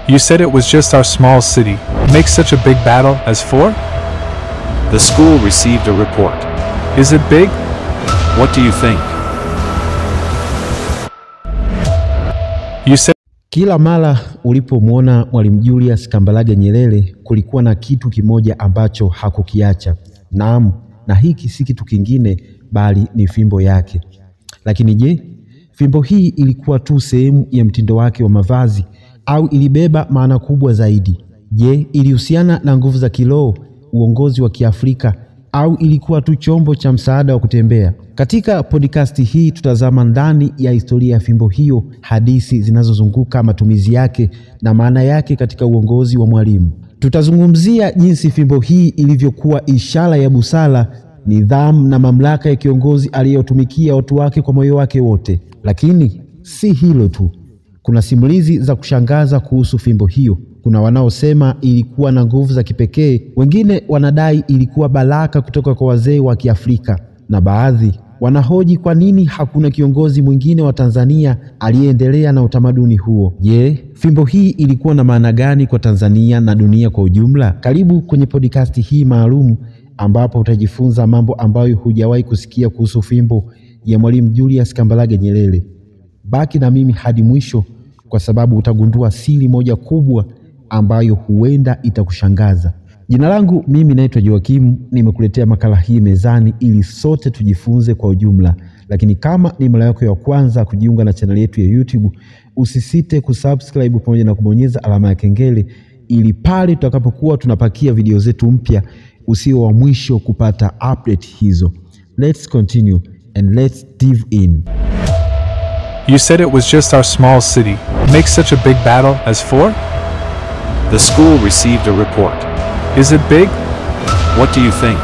You said it was just our small city. Makes such a big battle as 4? The school received a report. Is it big? What do you think? You said Kila mara ulipomwona Mwalimu Julius Kambarage Nyerere kulikuwa na kitu kimoja ambacho hakukiacha. Naam, na hiki si kitu kingine bali ni fimbo yake. Lakini je, fimbo hii ilikuwa tu sehemu ya mtindo wake wa mavazi au ilibeba maana kubwa zaidi? Je, ilihusiana na nguvu za kiroho, uongozi wa Kiafrika au ilikuwa tu chombo cha msaada wa kutembea? Katika podcast hii tutazama ndani ya historia ya fimbo hiyo, hadithi zinazozunguka matumizi yake na maana yake katika uongozi wa Mwalimu. Tutazungumzia jinsi fimbo hii ilivyokuwa ishara ya busara, nidhamu na mamlaka ya kiongozi aliyotumikia watu wake kwa moyo wake wote. Lakini si hilo tu. Kuna simulizi za kushangaza kuhusu fimbo hiyo. Kuna wanaosema ilikuwa na nguvu za kipekee, wengine wanadai ilikuwa baraka kutoka kwa wazee wa Kiafrika, na baadhi wanahoji kwa nini hakuna kiongozi mwingine wa Tanzania aliyeendelea na utamaduni huo. Je, fimbo hii ilikuwa na maana gani kwa Tanzania na dunia kwa ujumla? Karibu kwenye podcast hii maalum ambapo utajifunza mambo ambayo hujawahi kusikia kuhusu fimbo ya Mwalimu Julius Kambarage Nyerere. Baki na mimi hadi mwisho kwa sababu utagundua siri moja kubwa ambayo huenda itakushangaza. Jina langu mimi naitwa Joakim, nimekuletea makala hii mezani ili sote tujifunze kwa ujumla. Lakini kama ni mara yako ya kwanza kujiunga na channel yetu ya YouTube, usisite kusubscribe pamoja na kubonyeza alama ya kengele ili pale tutakapokuwa tunapakia video zetu mpya usiwe wa mwisho kupata update hizo. Let's continue and let's dive in. You said it was just our small city. Makes such a big battle as 4? The school received a report. Is it big? What do you think?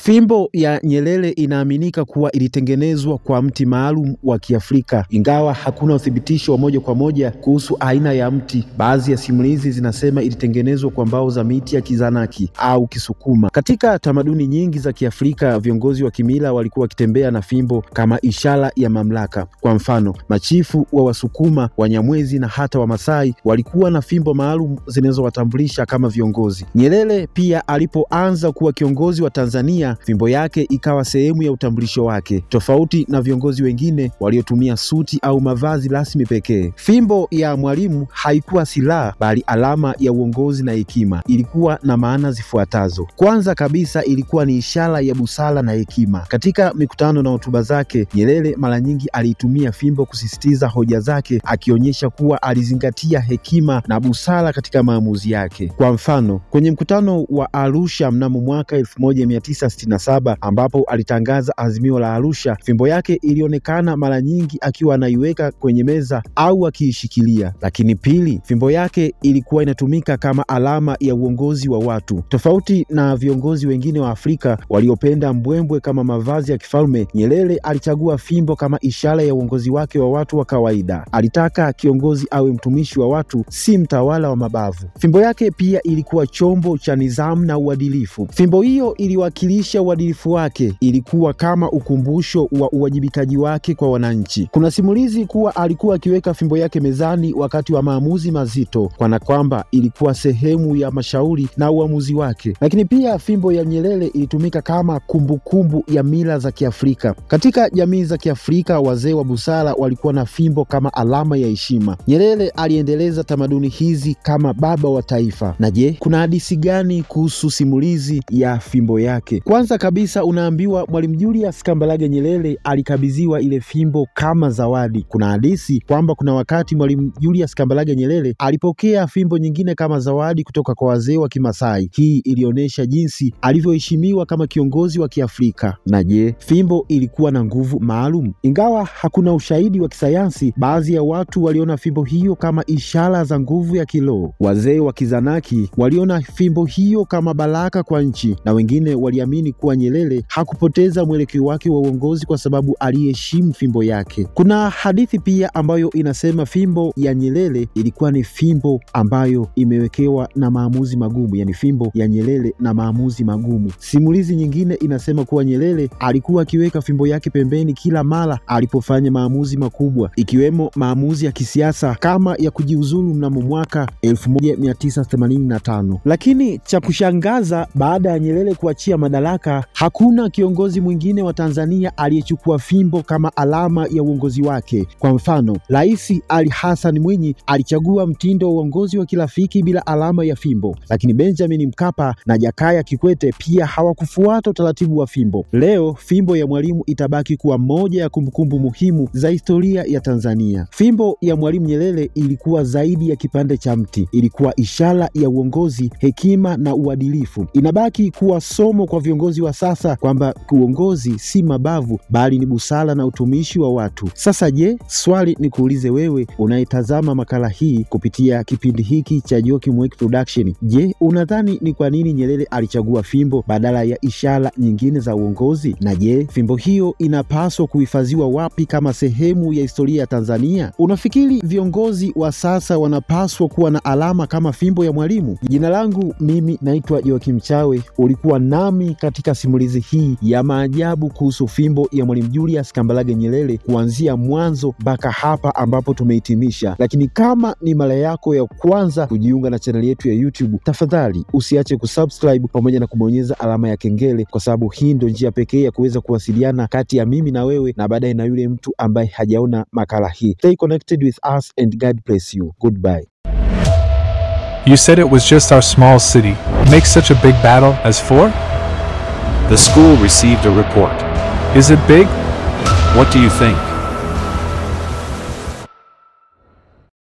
Fimbo ya Nyerere inaaminika kuwa ilitengenezwa kwa mti maalum wa Kiafrika, ingawa hakuna uthibitisho wa moja kwa moja kuhusu aina ya mti. Baadhi ya simulizi zinasema ilitengenezwa kwa mbao za miti ya kizanaki au kisukuma. Katika tamaduni nyingi za Kiafrika, viongozi wa kimila walikuwa wakitembea na fimbo kama ishara ya mamlaka. Kwa mfano, machifu wa Wasukuma, Wanyamwezi na hata Wamasai walikuwa na fimbo maalum zinazowatambulisha kama viongozi. Nyerere pia alipoanza kuwa kiongozi wa Tanzania, fimbo yake ikawa sehemu ya utambulisho wake, tofauti na viongozi wengine waliotumia suti au mavazi rasmi pekee. Fimbo ya Mwalimu haikuwa silaha bali alama ya uongozi na hekima. Ilikuwa na maana zifuatazo. Kwanza kabisa, ilikuwa ni ishara ya busara na hekima. Katika mikutano na hotuba zake, Nyerere mara nyingi aliitumia fimbo kusisitiza hoja zake, akionyesha kuwa alizingatia hekima na busara katika maamuzi yake. Kwa mfano, kwenye mkutano wa Arusha mnamo mwaka 1967 ambapo alitangaza azimio la Arusha, fimbo yake ilionekana mara nyingi akiwa anaiweka kwenye meza au akiishikilia. Lakini pili, fimbo yake ilikuwa inatumika kama alama ya uongozi wa watu. Tofauti na viongozi wengine wa Afrika waliopenda mbwembwe kama mavazi ya kifalme, Nyerere alichagua fimbo kama ishara ya uongozi wake wa watu wa kawaida. Alitaka kiongozi awe mtumishi wa watu, si mtawala wa mabavu. Fimbo yake pia ilikuwa chombo cha nidhamu na uadilifu. Fimbo hiyo iliwakilisha uadilifu wake, ilikuwa kama ukumbusho wa uwajibikaji wake kwa wananchi. Kuna simulizi kuwa alikuwa akiweka fimbo yake mezani wakati wa maamuzi mazito, kana kwamba ilikuwa sehemu ya mashauri na uamuzi wake. Lakini pia fimbo ya Nyerere ilitumika kama kumbukumbu ya mila za Kiafrika. Katika jamii za Kiafrika, wazee wa busara walikuwa na fimbo kama alama ya heshima. Nyerere aliendeleza tamaduni hizi kama baba wa taifa. Na je, kuna hadithi gani kuhusu simulizi ya fimbo yake? Kwanza kabisa, unaambiwa Mwalimu Julius Kambarage Nyerere alikabidhiwa ile fimbo kama zawadi. Kuna hadithi kwamba kuna wakati Mwalimu Julius Kambarage Nyerere alipokea fimbo nyingine kama zawadi kutoka kwa wazee wa Kimasai. Hii ilionyesha jinsi alivyoheshimiwa kama kiongozi wa Kiafrika. Na je, fimbo ilikuwa na nguvu maalum? Ingawa hakuna ushahidi wa kisayansi, baadhi ya watu waliona fimbo hiyo kama ishara za nguvu ya kiroho. Wazee wa Kizanaki waliona fimbo hiyo kama baraka kwa nchi, na wengine waliamini kuwa Nyerere hakupoteza mwelekeo wake wa uongozi kwa sababu aliheshimu fimbo yake. Kuna hadithi pia ambayo inasema fimbo ya Nyerere ilikuwa ni fimbo ambayo imewekewa na maamuzi magumu, yani fimbo ya Nyerere na maamuzi magumu. Simulizi nyingine inasema kuwa Nyerere alikuwa akiweka fimbo yake pembeni kila mara alipofanya maamuzi makubwa, ikiwemo maamuzi ya kisiasa kama ya kujiuzulu mnamo mwaka 1985. Lakini cha kushangaza, baada ya Nyerere kuachia madaraka, hakuna kiongozi mwingine wa Tanzania aliyechukua fimbo kama alama ya uongozi wake. Kwa mfano, Rais Ali Hassan Mwinyi alichagua mtindo wa uongozi wa kirafiki bila alama ya fimbo, lakini Benjamin Mkapa na Jakaya Kikwete pia hawakufuata utaratibu wa fimbo. Leo fimbo ya Mwalimu itabaki kuwa moja ya kumbukumbu muhimu za historia ya Tanzania. Fimbo ya Mwalimu Nyerere ilikuwa zaidi ya kipande cha mti, ilikuwa ishara ya uongozi, hekima na uadilifu. Inabaki kuwa somo kwa viongozi wa sasa kwamba uongozi si mabavu bali ni busara na utumishi wa watu. Sasa je, swali ni kuulize wewe unayetazama makala hii kupitia kipindi hiki cha Joakim Weki Production. Je, unadhani ni kwa nini Nyerere alichagua fimbo badala ya ishara nyingine za uongozi? Na je, fimbo hiyo inapaswa kuhifadhiwa wapi kama sehemu ya historia ya Tanzania? Unafikiri viongozi wa sasa wanapaswa kuwa na alama kama fimbo ya Mwalimu? Jina langu mimi naitwa Joakim Chawe. Ulikuwa nami katika simulizi hii ya maajabu kuhusu fimbo ya Mwalimu Julius Kambarage Nyerere kuanzia mwanzo mpaka hapa ambapo tumehitimisha. Lakini kama ni mara yako ya kwanza kujiunga na channel yetu ya YouTube, tafadhali usiache kusubscribe pamoja na kubonyeza alama ya kengele, kwa sababu hii ndio njia pekee ya kuweza kuwasiliana kati ya mimi na wewe na baadaye na yule mtu ambaye hajaona makala hii. Stay connected with us and God bless you. Goodbye. You said it was just our small city. Make such a big battle as for? The school received a report. Is it big? What do you think?